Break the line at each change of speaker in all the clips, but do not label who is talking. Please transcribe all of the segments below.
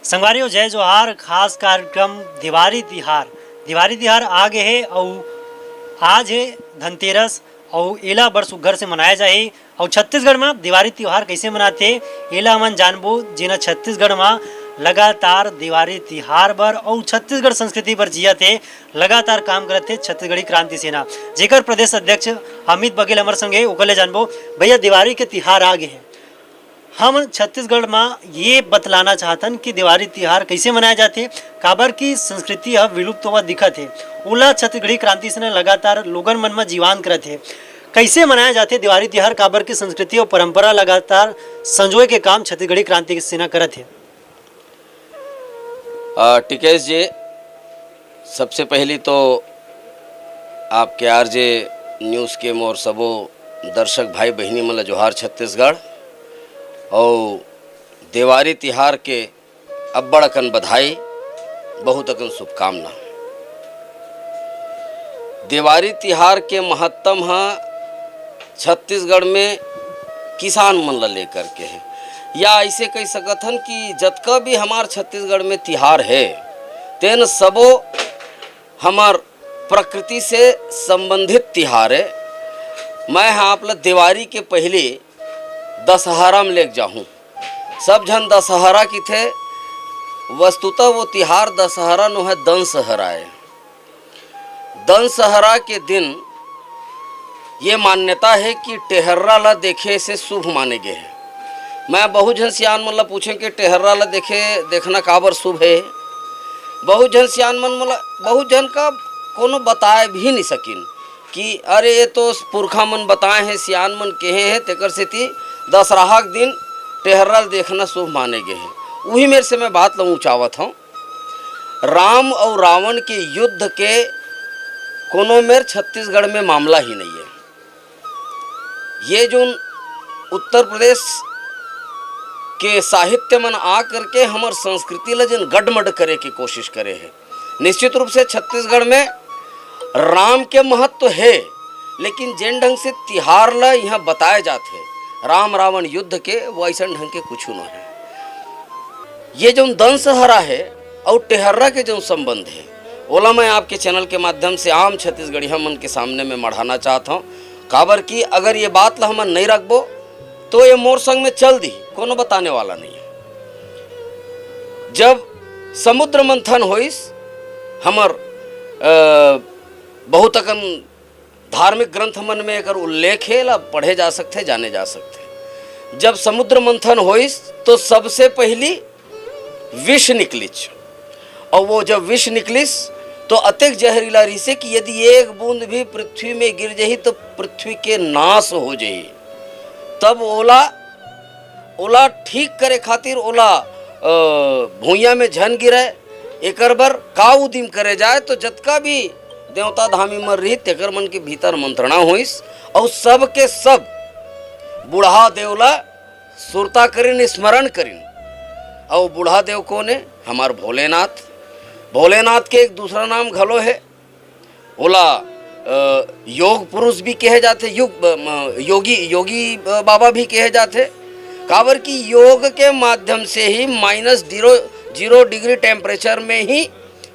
संगवारी जय जोहार। खास कार्यक्रम दिवाली तिहार आ गए है और आज है धनतेरस और एला बड़ सुघर से मनाया जाए। और छत्तीसगढ़ में दिवाली त्यौहार कैसे मनाते एला हमन जानबो, जिना छत्तीसगढ़ में लगातार दिवाली तिहार बर और छत्तीसगढ़ संस्कृति पर जिया थे लगातार काम करते छत्तीसगढ़ी क्रांति सेना, जेकर प्रदेश अध्यक्ष अमित बघेल हमारे संगे ओकले जानबो। भैया दिवाली के तिहार आ गए हैं, हम छत्तीसगढ़ में ये बतलाना चाहतन कि दिवाली तिहार कैसे मनाया जाते, काबर की संस्कृति अब विलुप्त हुआ दिखत है। ओला छत्तीसगढ़ी क्रांति सेना लगातार लोगन मन में जीवान करत है। कैसे मनाया जाते दिवाली तिहार, काबर की संस्कृति और परंपरा लगातार संजोए के काम छत्तीसगढ़ी क्रांति सेना करत है।
टिकेश जी, सबसे पहली तो आपके आरजे न्यूज़ के मोर सबो दर्शक भाई बहनी मन जोहार छत्तीसगढ़। और दिवाली तिहार के अब्बड़ अकन बधाई, बहुत अकन शुभकामना। दिवाली तिहार के महत्तम छत्तीसगढ़ में किसान मन ला लेकर के है, या ऐसे कह सकत हन कि जतका भी हमार छत्तीसगढ़ में तिहार है तेन सबो हमार प्रकृति से संबंधित तिहार है। मैं आप ला दिवाली के पहले दशहरा में लेके जाऊँ। सब जन दशहरा की थे, वस्तुतः वो तिहार दशहरा नो है दनसहरा है। दनसहरा के दिन ये मान्यता है कि टेहर्रा ला देखे से शुभ माने गए हैं। मैं बहुत जन सियान मन ला पूछें कि टेहर्रा ला देखना काबर शुभ है। बहुत जन सियान मन मला बहुत जन का कोनो बताए भी नहीं सकिन कि अरे ये तो पुरखा मन बताए हैं, सियान मन कहे हैं, तेकर से ती दशहरा के दिन टेहर्रा देखना शुभ माने गए हैं। वही मेरे से मैं बात लूँ चाहत हूँ। राम और रावण के युद्ध के कोनो मेर छत्तीसगढ़ में मामला ही नहीं है। ये जो उत्तर प्रदेश के साहित्य मन आ करके हमार संस्कृति ला जन गडमड करे की कोशिश करे है। निश्चित रूप से छत्तीसगढ़ में राम के महत्व है, लेकिन जिन ढंग से तिहार ला यहाँ बताए जाते हैं राम रावण युद्ध के, वो ऐसा ढंग के कुछ न है। ये जो दनसहरा है और टेहर्रा के जो संबंध है, ओला मैं आपके चैनल के माध्यम से आम छत्तीसगढ़िया मन के सामने में मढ़ाना चाहता हूँ। काबर की अगर ये बात ला हम नहीं रखबो तो ये मोर संग में चल दी, कोनो बताने वाला नहीं है। जब समुद्र मंथन होइस, हमर बहुत अकन धार्मिक ग्रंथ मन में एकर उल्लेख है, ला पढ़े जा सकते, जाने जा सकते। जब समुद्र मंथन होइस तो सबसे पहली विष निकलिच, और वो जब विष निकलिस तो अतेक जहरीला रही से कि यदि एक बूंद भी पृथ्वी में गिर जाही तो पृथ्वी के नाश हो जाही। तब ओला ठीक करे खातिर ओला भूइया में झन गिरे, एकर बर का उदिम करे जाए तो जतका भी देवता धामी मर रही तेकर मन के भीतर मंत्रणा होइस, और सब के सब बूढ़ा देवला सुरता करिन, स्मरण करिन। और बूढ़ा देव कौन है? हमार भोलेनाथ। भोलेनाथ के एक दूसरा नाम घलो है, ओला योग पुरुष भी कहे जाते, योगी बाबा भी कहे जाते। काबर की योग के माध्यम से ही -0 डिग्री टेम्परेचर में ही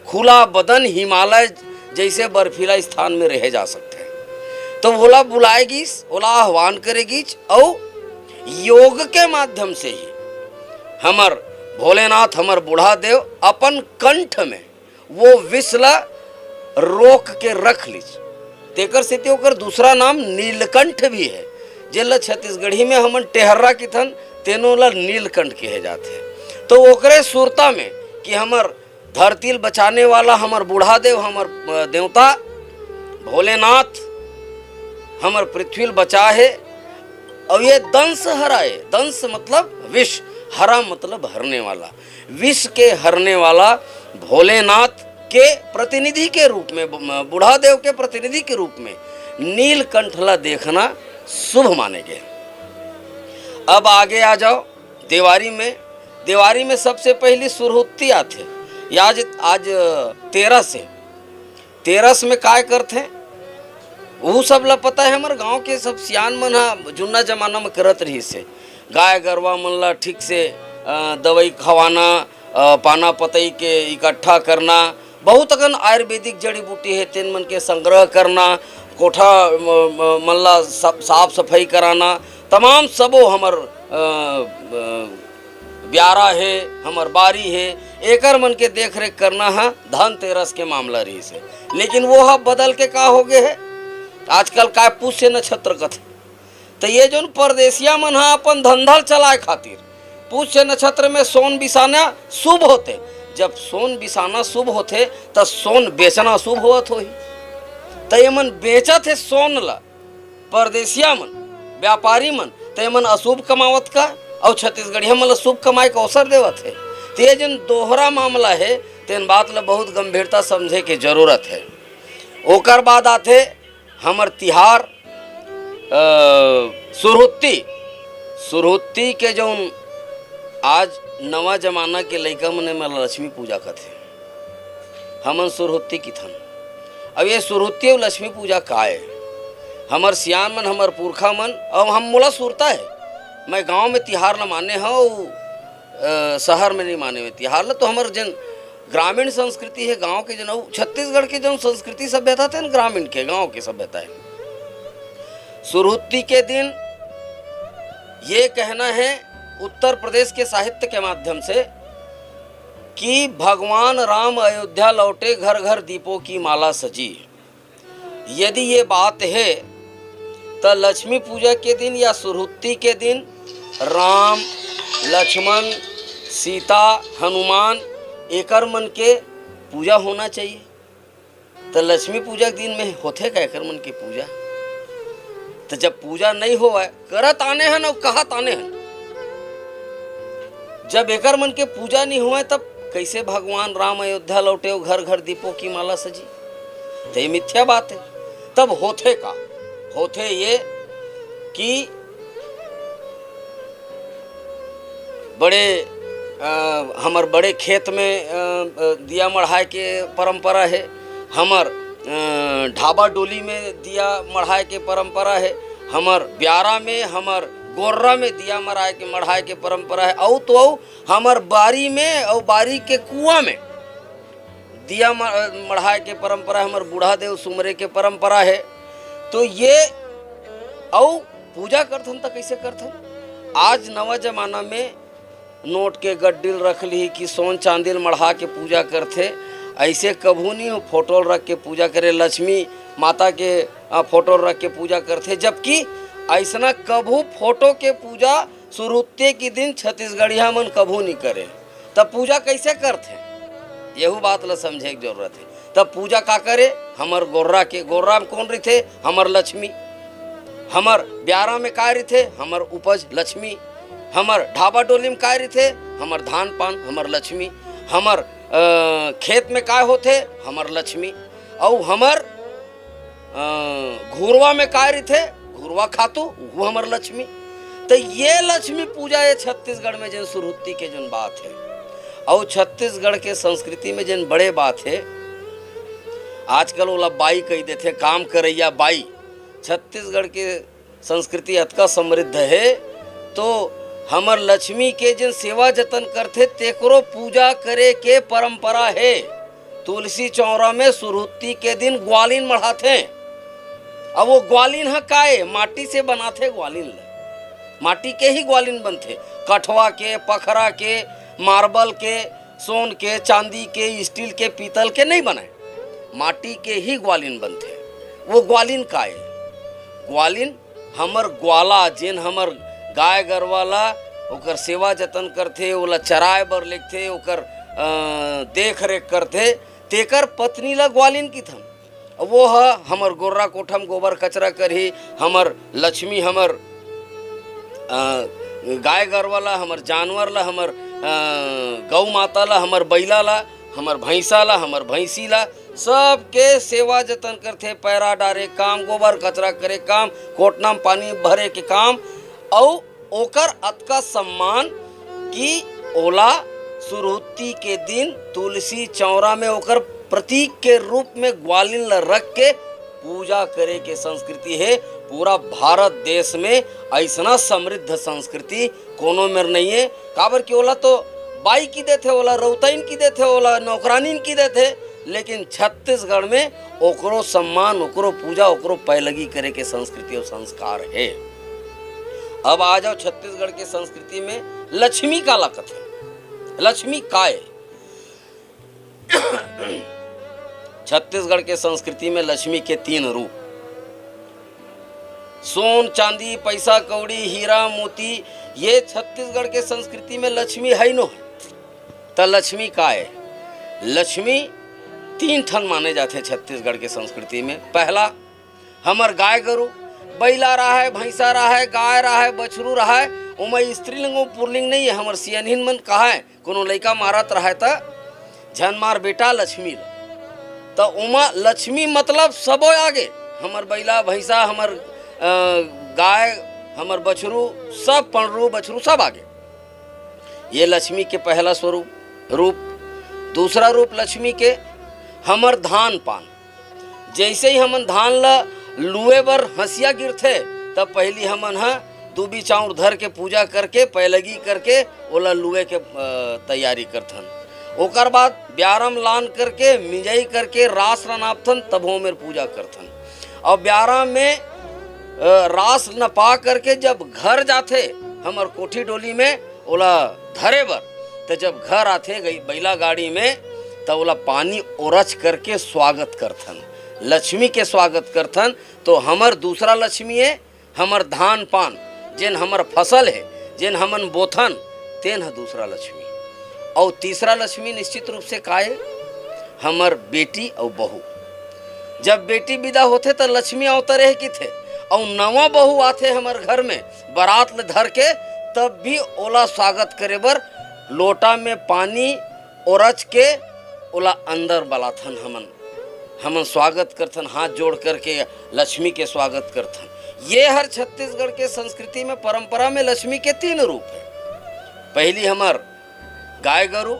खुला बदन हिमालय जैसे बर्फीला स्थान में रह जा सकते हैं। तो ओला बुलाएगी, ओला आह्वान करेगी, और योग के माध्यम से ही हमर भोलेनाथ, हमर बूढ़ा देव अपन कंठ में वो विष ला रोक के रख लीज। तेकर से ओकर दूसरा नाम नीलकंठ भी है, जेला छत्तीसगढ़ी में हमन टेहर्रा की थन तेनो ला नीलकंठ कहे जाते हैं। तो ओकरे सुरता में कि हमर धरती बचाने वाला हमर बूढ़ा देव, हमर देवता भोलेनाथ हमर पृथ्वी बचा है। और ये दंस हराए, दंस मतलब विष, हरा मतलब हरने वाला, विष के हरने वाला भोलेनाथ के प्रतिनिधि के रूप में, बूढ़ा देव के प्रतिनिधि के रूप में नीलकंठला देखना शुभ माने गए। अब आगे आ जाओ दिवाली में। दिवाली में सबसे पहली सुरहुत्ती आते, आज 13 में काय करते हैं वो सब ला पता है। हमारे गांव के सब सियान मन जुन्ना जमाना में करत रही से गाय गरवा मन ला ठीक से दवाई खवाना पाना पतई के इकट्ठा करना, बहुत अगन आयुर्वेदिक जड़ी बूटी है तेन मन के संग्रह करना, कोठा मन ला साफ सफाई कराना, तमाम सबो हमर ब्यारा है, हमर बारी है, एकर मन के देख रेख करना है धनतेरस के मामला रही से। लेकिन वो हा बदल के का हो गए है आजकल का पुष्य नक्षत्र कथे, तो ये जो परदेसिया मन हा अपन धंधा चलाए खातिर पुष्य नक्षत्र में सोन बिसाना शुभ होते। जब सोन बिसाना शुभ होते तो सोन बेचना शुभ होत होही, तो ये मन बेचत है सोन ला परदेसिया मन व्यापारी मन, तो ये मन अशुभ कमावत का और छत्तीसगढ़िया मन शुभ कमाए का अवसर देवत है। तो ये जन दोहरा मामला है तेन बात ला बहुत गंभीरता समझे के जरूरत है। ओकर बाद आते हमर तिहार सुरहुत्ती के जौन आज नवा जमाना के लइका मन में लक्ष्मी पूजा करते, हमन सुरहुत्ती की थन। अब ये सुरहुत्ती और लक्ष्मी पूजा का है, हमर सियान मन हमर पुरखा मन और हम मोला सुरता है। मैं गांव में तिहार न माने हूँ, शहर में नहीं माने हुए तिहार ला। तो हमार जन ग्रामीण संस्कृति है गांव के जन, छत्तीसगढ़ के जन संस्कृति सभ्यता थे ग्रामीण के गांव के सभ्यता है। सुरहुत्ती के दिन ये कहना है उत्तर प्रदेश के साहित्य के माध्यम से कि भगवान राम अयोध्या लौटे, घर घर दीपों की माला सजी। यदि ये बात है तो लक्ष्मी पूजा के दिन या सुरहुत्ती के दिन राम, लक्ष्मण, सीता, हनुमान एकर मन के पूजा होना चाहिए। तो लक्ष्मी पूजा के दिन में होते का एकर मन की पूजा? तो जब पूजा नहीं होवे करत आने हैं और कहत आने हैं, जब एकर मन के पूजा नहीं हुआ तब कैसे भगवान राम अयोध्या लौटे और घर घर दीपों की माला सजी? तो ये मिथ्या बात है। तब होते का होते ये कि बड़े हमर बड़े खेत में दिया मढ़ाए के परंपरा है, हमर ढाबा डोली में दिया मढ़ाए के परंपरा है, हमर ब्यारा में हमर गोर्रा में दिया मढ़ाए के परंपरा है, और तो हमर बारी में और बारी के कुआं में दिया मढ़ाए के परंपरा है, हमर बूढ़ा देव सुमरे के परंपरा है। तो ये और पूजा करथन तो कैसे करथन? आज नवा जमाना में नोट के गड्डिल रख ली कि सोन चांदिल मढ़ा के पूजा करते, ऐसे कभू नहीं हो। फोटो रख के पूजा करे, लक्ष्मी माता के फोटो रख के पूजा करते, जबकि ऐसा कभू फोटो के पूजा सुरहुत्ती के दिन छत्तीसगढ़िया मन कभू नहीं करे। तब पूजा कैसे करते यही बात ला समझे की जरूरत है। तब पूजा का करे? हमर गोर्रा के, गोर्रा में कौन रही? हमर लक्ष्मी। हमर ब्यारा में का रही? हमर उपज लक्ष्मी। हमर ढाबा डोली में का रही? हमर धान पान हमर लक्ष्मी। हमर खेत में का होते? हमर लक्ष्मी। और हमर घुरवा में का रही? घुरवा खातू वो हमर लक्ष्मी। तो ये लक्ष्मी पूजा है छत्तीसगढ़ में जन सुरहुत्ती के जन बात है। और छत्तीसगढ़ के संस्कृति में जन बड़े बात है, आजकल ओला बाई कही देते, काम करैया बाई। छत्तीसगढ़ के संस्कृति अतका समृद्ध है, तो हमर लक्ष्मी के जन सेवा जतन करते तेकरो पूजा करे के परंपरा है। तुलसी चौरा में सुरहुत्ती के दिन ग्वालिन मढ़ाते। अब वो ग्वालिन है काए? माटी से बनाते ग्वालिन, माटी के ही ग्वालिन बनते, कठवा के, पखरा के, मार्बल के, सोन के, चांदी के, स्टील के, पीतल के नहीं बनाए, माटी के ही ग्वालिन बनते। वो ग्वालिन काए? ग्वालिन हमर ग्वाला जेन हमर गाय गरवाला ओकर सेवा जतन करते, ओला चराए बर लेगथे, ओकर देख रेख करते, तेकर पत्नी ला ग्वालिन की थन। वो है हमर गोर्रा कोठम गोबर कचरा करही, हमर लक्ष्मी, हमर गाय गरवाला, हमर जानवर ला, हमर गौ माता ला, हमर बैला ला, हमर भैंसा ला, हमर भैंसी ला, सबके सेवा जतन करते, पैरा डारे काम, गोबर कचरा करे काम, कोटना में पानी भरे के काम। और ओकर अतका सम्मान कि ओला सुरहुत्ती के दिन तुलसी चौरा में ओकर प्रतीक के रूप में ग्वालिन ला रख के पूजा करे के संस्कृति है। पूरा भारत देश में ऐसा समृद्ध संस्कृति कोनो में नहीं है। काबर कि ओला तो बाई की देते, ओला रौतैन की देते, ओला नौकरानीन की देते, लेकिन छत्तीसगढ़ में ओकरो सम्मान, ओकरो पूजा, ओकरो पैलगी करे के संस्कृति और संस्कार है। अब आ जाओ छत्तीसगढ़ के संस्कृति में लक्ष्मी का लागत है। लक्ष्मी काय छत्तीसगढ़ के संस्कृति में लक्ष्मी के 3 रूप, सोन चांदी पैसा कौड़ी हीरा मोती, ये छत्तीसगढ़ के संस्कृति में लक्ष्मी है नो है। तो लक्ष्मी का है? लक्ष्मी 3 ठन माने जाते छत्तीसगढ़ के संस्कृति में। पहला हमर गाय गरु, बैला रहा है, भैंसा रहा है, गाय रहा है, बछरू रहा है, उमा स्त्रीलिंग पुरलिंग नहीं है। हमर सियनहिन मन कहा है कोनो लड़का मारत रहा है तो झन मार बेटा लक्ष्मी ला, तो उमा लक्ष्मी मतलब सबो आगे, हमर बैला भैंसा, हमर गाय, हमर बछरू, सब पणरू बछरू सब आगे। ये लक्ष्मी के पहला स्वरूप रूप। दूसरा रूप लक्ष्मी के हमर धान पान, जैसे ही हमन धान ला लुए बर हंसिया गिरथे तब पहली हमन हा दूबी चाउर धर के पूजा करके पैलगी करके ओला लुए के तैयारी करथन। ओकर बाद ब्यारम लान करके मिंजाई करके रास ला नापथन, तब हो मेर पूजा करथन। और ब्यारा में रास नपा करके जब घर जाते हमर कोठी डोली में ओला धरे बर, तो जब घर आते गई बैला गाड़ी में तब ओला पानी ओरच करके स्वागत करथन, लक्ष्मी के स्वागत करथन। तो हमर दूसरा लक्ष्मी है हमर धान पान, जेन हमर फसल है, जेन हमन बोथन, तेन है दूसरा लक्ष्मी। और तीसरा लक्ष्मी निश्चित रूप से का है? हमर बेटी और बहू। जब बेटी विदा होते तो लक्ष्मी अवतरे की थे, और नवा बहू आते हमर घर में बारात ले धर के, तब भी ओला स्वागत करे बर लोटा में पानी ओरच के ओला अंदर बलाथन। हमन स्वागत करथन, हाथ जोड़ करके लक्ष्मी के स्वागत करथन। ये हर छत्तीसगढ़ के संस्कृति में परंपरा में लक्ष्मी के 3 रूप है। पहली हमर गाय गरु,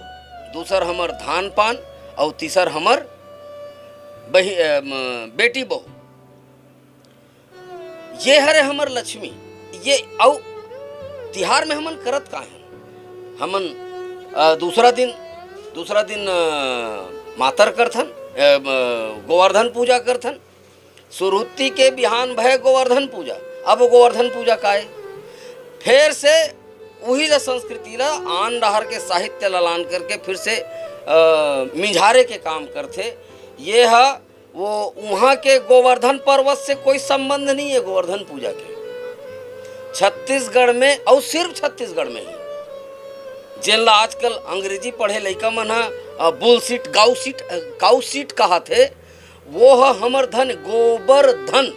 दूसर हमर धान पान, और तीसर हमर बेटी बहू। ये हरे हमर लक्ष्मी। ये औ तिहार में हमन करत का है? हमन दूसरा दिन मातर करथन, गोवर्धन पूजा करथन। सुरुत्ती के बिहान भय गोवर्धन पूजा। अब गोवर्धन पूजा का है? फिर से वही ला संस्कृति ला आन डहर के साहित्य ला लान करके फिर से मिझारे के काम करते। ये है वो वहाँ के गोवर्धन पर्वत से कोई संबंध नहीं है गोवर्धन पूजा के। छत्तीसगढ़ में, और सिर्फ छत्तीसगढ़ में ही, जिन ला आजकल अंग्रेजी पढ़े लइका मन हा बुलसीट काउसीट कहा थे, वो है हमर धन गोवर्धन।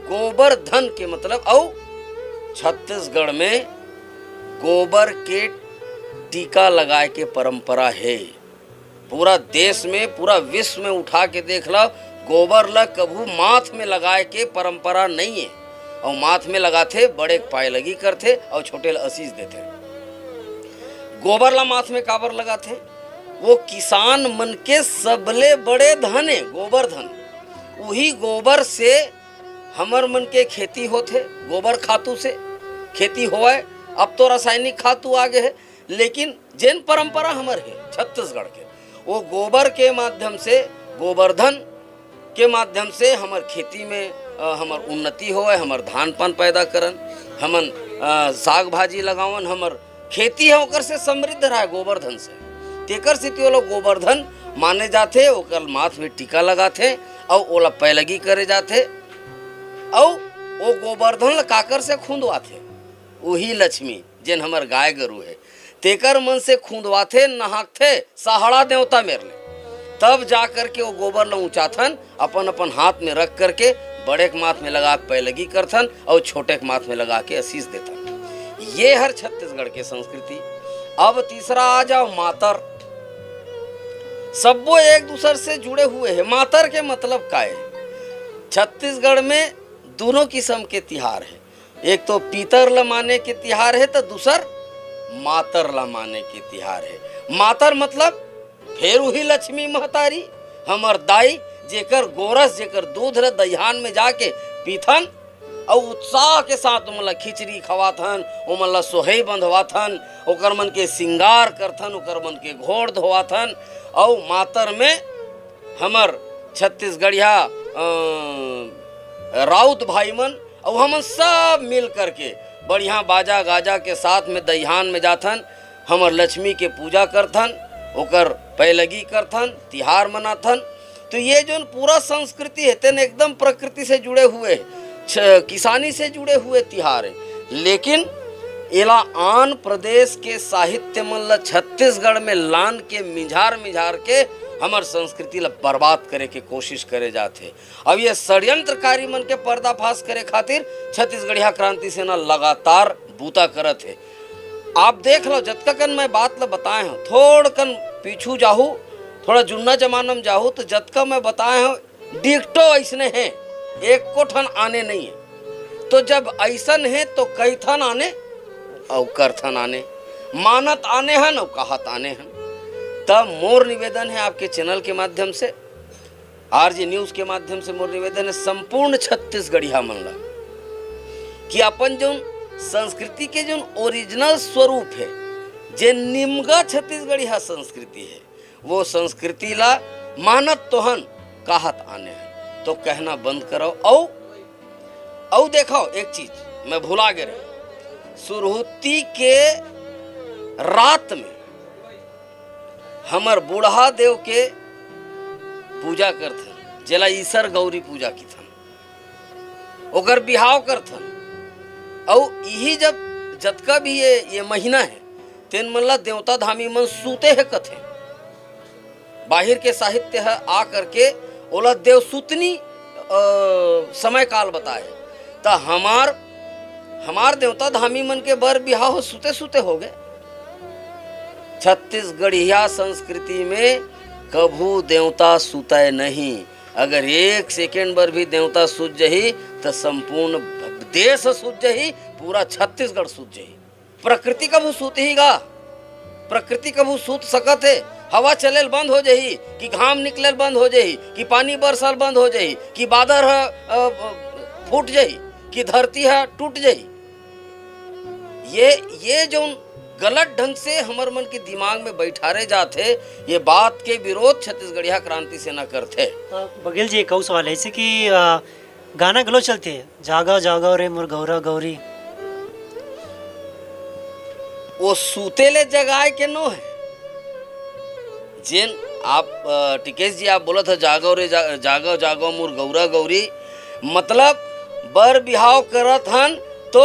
गोवर्धन के मतलब, और छत्तीसगढ़ में गोबर के टीका लगाए के परंपरा है। पूरा देश में, पूरा विश्व में उठा के देख लो, गोबर ला कभू माथ में लगाए के परंपरा नहीं है। और माथ में लगाते बड़े पायलगी करते और छोटे ला आशीष देते। गोबर ला माथ में काबर लगाते? वो किसान मन के सबले बड़े धन है गोबर धन। वही गोबर से हमर मन के खेती होते, गोबर खातू से खेती होए। अब तो रासायनिक खातू आगे है, लेकिन जैन परंपरा हमर है छत्तीसगढ़ के, वो गोबर के माध्यम से, गोवर्धन के माध्यम से हमर खेती में हमर उन्नति होए, हमर धान पान पैदा करन, हमन साग भाजी लगावन, हमर खेती है ओकर से समृद्ध रहा गोवर्धन से। तेकर सेती वो लोग गोवर्धन माने जाते, ओकर माथ में टीका लगाते और ओला पैलगी करे जाते। और वो गोवर्धन ला काकर से खूंदवाथे? वही लक्ष्मी जेन हमर गाय गरु है, तेकर मन से खूंदवाथे, नहाकथे सहाड़ा देवता मेर ले। तब जा करके वो गोबर ला ऊंचाथन, अपन अपन हाथ में रख करके बड़े के माथ में लगा के पैलगी करथन और छोटे के माथ में लगा के आशीष देथन। ये हर छत्तीसगढ़ के संस्कृति। अब तीसरा आ जाओ मातर। सबो एक दूसरे से जुड़े हुए हैं। मातर के मतलब का है? छत्तीसगढ़ में दोनों किस्म के तिहार है। एक तो पीतर ला माने के तिहार है, तो दूसर मातर ला माने के तिहार है। मातर मतलब फिर वही लक्ष्मी महतारी, हमर दाई, जेकर गोरस, जेकर दूध ला दहियान में जाके पीथन, और उत्साह के साथ ओमन ला खिचड़ी खवाथन, ओमन ला सोहई बंधवाथन, ओकर मन के श्रृंगार करथन, ओकर मन के घोड़ धोवाथन। और मातर में हमर छत्तीसगढ़िया राउत भाई मन और हमन सब मिल करके बढ़िया बाजा गाजा के साथ में दहियान में जाथन, हमर लक्ष्मी के पूजा करथन, ओकर पैलगी करथन, तिहार मनाथन। तो ये जो पूरा संस्कृति है तेन एकदम प्रकृति से जुड़े हुए, किसानी से जुड़े हुए तिहार है। लेकिन एला आन प्रदेश के साहित्य मन ला छत्तीसगढ़ में लान के मिझार के हमर संस्कृति ला बर्बाद करे के कोशिश करे जाते। अब ये षड्यंत्रकारी मन के पर्दाफाश करे खातिर छत्तीसगढ़िया क्रांति सेना लगातार बूता करत है। आप देख लो जतका कन मैं बात ला बताए हूँ, थोड़ कन पीछू जाहू, थोड़ा जुन्ना जमाना में जाहू तो जतका मैं बताए हूँ डिक्टो ऐसने हैं, एक को ठन आने नहीं है। तो जब ऐसन है तो कई थन आने और करथन आने, मानत आने हैं और कहत आने हैं। तब मोर निवेदन है आपके चैनल के माध्यम से, आरजे न्यूज के माध्यम से मोर निवेदन है संपूर्ण छत्तीसगढ़िया मन ला कि अपन जो संस्कृति के जो ओरिजिनल स्वरूप है, जे निमगा छत्तीसगढ़िया संस्कृति है, वो संस्कृति ला मानत तोहन कहत आने हैं तो कहना बंद करो। औ देखो एक चीज मैं भुला गए, सुरहुती के रात में हमर बूढ़ा देव के पूजा करथन, जेला ईसर गौरी पूजा की थन, ओकर बिहाव करथन। और यही जब जतका भी ये महीना है तेन मन ला देवता धामी मन सूते है कथे। बाहिर के साहित्य है आ करके ओला देवसूतनी समय काल बताए। ता हमार देवता धामी मन के बर बिहाव सूते सूते हो गए। छत्तीसगढ़िया संस्कृति में कभू देवता सुतय नहीं। अगर एक सेकेंड बर भी देवता सूत जही तो संपूर्ण देश सूत जही, पूरा छत्तीसगढ़ सूत जही। प्रकृति कभू सूत ही गा, प्रकृति कभू सूत सकत है। हवा चलेल बंद हो जही, कि घाम निकलेल बंद हो जही, कि पानी बरसल बंद हो जही, कि बादर फूट जही, कि धरती है टूट जही। ये जो गलत ढंग से हमर मन के दिमाग में बैठारे जाते, ये बात के विरोध छत्तीसगढ़िया क्रांति सेना करते।
बघेल जी एक और सवाल है जैसे कि गाना गलो चलते है, जागा जागा रे मोर गौरा गौरी,
वो सूते ले जगाए के नो है। जिन आप टिकेश जी आप बोला था जागो रे जागो जागो मोर गौरा गौरी, मतलब बर बिहाव करत हन तो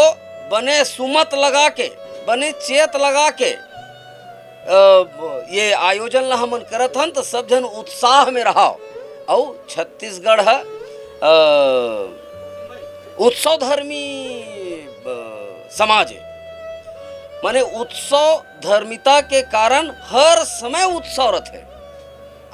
बने सुमत लगा के, बने चेत लगा के ये आयोजन ला हमन करत हन तो सब जन उत्साह में रहा। और छत्तीसगढ़ है उत्सव धर्मी समाज है, माने उत्सव धर्मिता के कारण हर समय उत्सव रहते।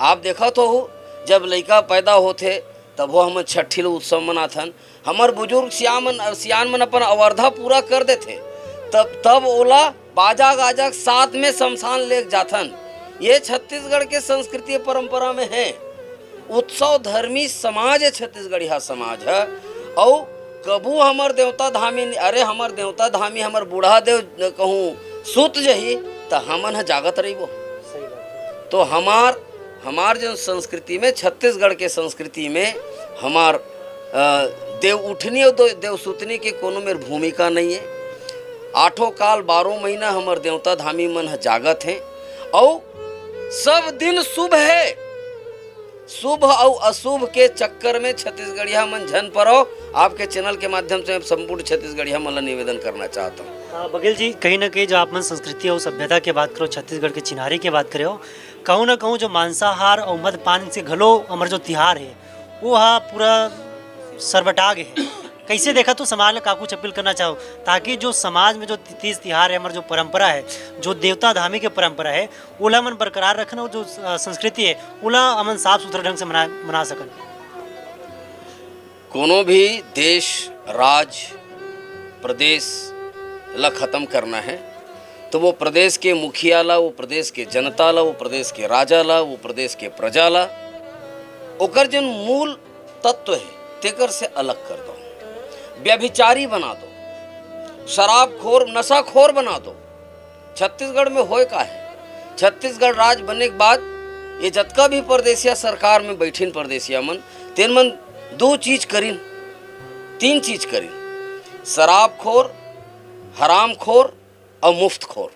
आप देखा तो हो जब लड़का पैदा होते तब वो हम छठी उत्सव मनाथन। हमार बुजुर्ग सियान मन अपन अवर्धा पूरा कर देते तब ओला बाजा गाजा साथ में शमशान ले जाथन। ये छत्तीसगढ़ के संस्कृति परंपरा में है। उत्सव धर्मी समाज है छत्तीसगढ़िया समाज है। और कबू हमर देवता धामी, अरे हमर देवता धामी हमर बूढ़ा देव कहूँ सुत जही तो हमन है जागत रही। वो तो हमार जो संस्कृति में, छत्तीसगढ़ के संस्कृति में हमार देव उठनी और देव सुतनी के कोनो में भूमिका नहीं है। आठों काल 12 महीना हमर देवता धामी मन है जागत हैं। और सब दिन शुभ है, शुभ और अशुभ के चक्कर में छत्तीसगढ़िया मन झन परो। आपके चैनल के माध्यम से मैं संपूर्ण छत्तीसगढ़िया मन निवेदन करना चाहता हूँ।
बघेल जी कहीं ना कहीं जो आप मन संस्कृति और सभ्यता की बात करो, छत्तीसगढ़ के चिन्हारी की बात करो, कहूँ ना कहूँ जो मांसाहार और मदपान से घलो हमार जो तिहार है वो पूरा सरबटाग है। कैसे देखा तो समाज में काकू अपील करना चाहो ताकि जो समाज में जो तीज तिहार है, हमारा जो परंपरा है, जो देवता धामी की परंपरा है, ओला मन बरकरार रखना, जो संस्कृति है ओला अमन साफ सुथरा ढंग से मना सकन।
कोनो भी देश राज्य प्रदेश ला खत्म करना है तो वो प्रदेश के मुखिया ला, वो प्रदेश के जनता ला, वो प्रदेश के राजा ला, वो प्रदेश के प्रजा ला ओकर जन मूल तत्व है तेकर से अलग कर दो। व्यभिचारी बना दो, शराबखोर नशाखोर बना दो। छत्तीसगढ़ में होए का है, छत्तीसगढ़ राज्य बनने के बाद ये जतका भी परदेसिया सरकार में बैठिन परदेसिया मन, तेन मन दो चीज करीन, तीन चीज करीन, शराबखोर, हरामखोर और मुफ्तखोर।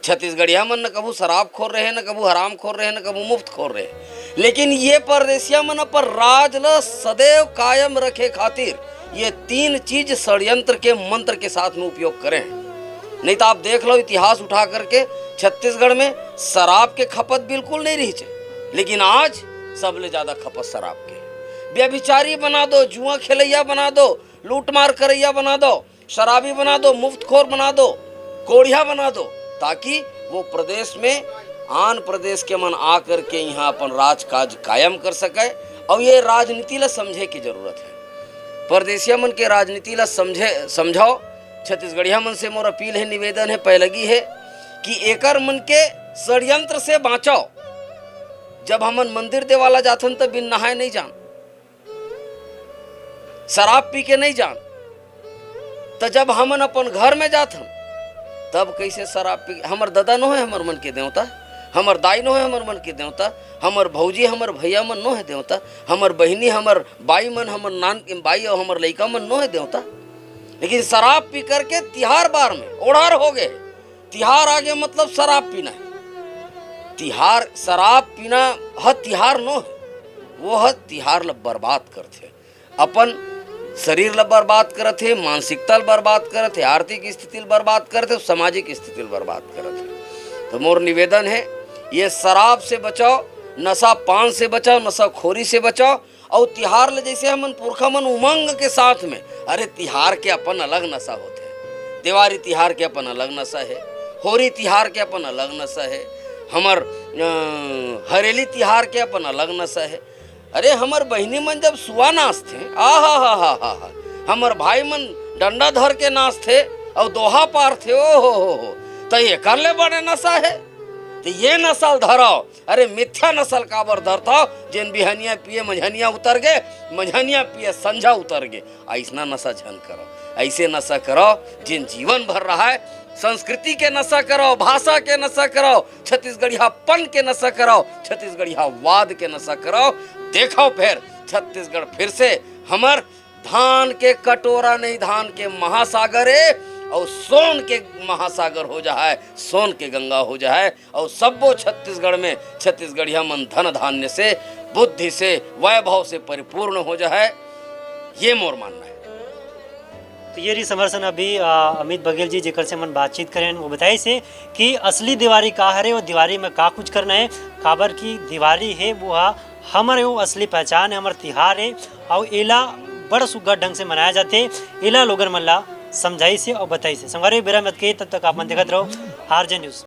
छत्तीसगढ़िया मन न कभू शराबखोर रहे, न कभू हरामखोर रहे, न कभू मुफ्तखोर रहे। लेकिन ये परदेसिया मन पर राज ल सदैव कायम रखे खातिर ये तीन चीज षड्यंत्र के मंत्र के साथ में उपयोग करें। नहीं तो आप देख लो इतिहास उठा करके, छत्तीसगढ़ में शराब के खपत बिल्कुल नहीं रही, लेकिन आज सबले ज्यादा खपत शराब के। व्यभिचारी बना दो, जुआ खेलैया बना दो, लूटमार करैया बना दो, शराबी बना दो, मुफ्तखोर बना दो, कोढ़िया बना दो, ताकि वो प्रदेश में आन प्रदेश के मन आ करके यहाँ अपन राज काज कायम कर सके। और ये राजनीति ला समझे की जरूरत है, परदेसिया मन के राजनीति ला समझाओ। छत्तीसगढ़िया मन से मोर अपील है, निवेदन है, पहलगी है कि एकर मन के षड्यंत्र से बाँचाओ। जब हमन मंदिर देवाला जाथन तब बिन नहाए नहीं जान, शराब पी के नहीं जान, तो जब हमन अपन घर में जाथन तब कैसे शराब पी। हमर दादा नो है हमर मन के देवता, हमर दाई नो है हमर मन के देवता, हमर भौजी हमर भैया मन नो है देवता, हमर बहिनी हमर बाई मन, हमर नान बाई और हमर लइका मन नो है देवता। लेकिन शराब पी करके तिहार बार में ओढ़ार हो गए। तिहार आगे मतलब शराब पीना है। तिहार शराब पीना ह तिहार नो है, वो ह तिहार ला बर्बाद करते, अपन शरीर ला बर्बाद करते, मानसिकता ला बर्बाद करते, आर्थिक स्थिति ला बर्बाद करते, सामाजिक स्थिति ला बर्बाद करते। तो मोर निवेदन है, ये शराब से बचाओ, नशा पान से बचाओ, नशाखोरी से बचाओ। और तिहार ले जैसे हमन पुरखा मन उमंग के साथ में, अरे तिहार के अपन अलग नशा होते हैं, दिवाली तिहार के अपन अलग नशा है, होरी तिहार के अपन अलग नशा है, हमर हरेली तिहार के अपन अलग नशा है। अरे हमर बहिनी मन जब सुआ नाचते, हा, हमर भाई मन डंडा धर के नाचते और दोहा पार थे, ओ हो, तो ये कर ले बड़े नशा है। तो ये नस्ल धरो, अरे मिथ्या नस्ल काबर धरता, जिन बिहनिया पिए मझनिया उतर गए, मझनिया पिए संझा उतर गए। ऐसा नशा झन करो, ऐसे नशा करो जिन जीवन भर रहा है। संस्कृति के नशा करो, भाषा के नशा करो, छत्तीसगढ़ियापन के नशा करो, छत्तीसगढ़िया वाद के नशा करो। देखो फिर छत्तीसगढ़ फिर से हमर धान के कटोरा नहीं, धान के महासागर है, और सोन के महासागर हो जाए, सोन के गंगा हो जाए, और सबो छत्तीसगढ़ में छत्तीसगढ़िया मन धन धान्य से, बुद्धि से, वैभव से परिपूर्ण हो जाए। ये मोर मानना है।
तो ये रही समर्थन अभी अमित बघेल जी जेकर से मन बातचीत करें, वो बताए से कि असली दिवाली का है और दिवाली में का कुछ करना है। काबर की दिवाली है वो हमारे वो असली पहचान है, हमारे तिहार है, और एला बड़ सुग्घर ढंग से मनाया जाते। एला लोगन मन ला समझाई से और बताई से संगवारी बेरा मत के, तब तक आप मन देखत रहो आरजे न्यूज़।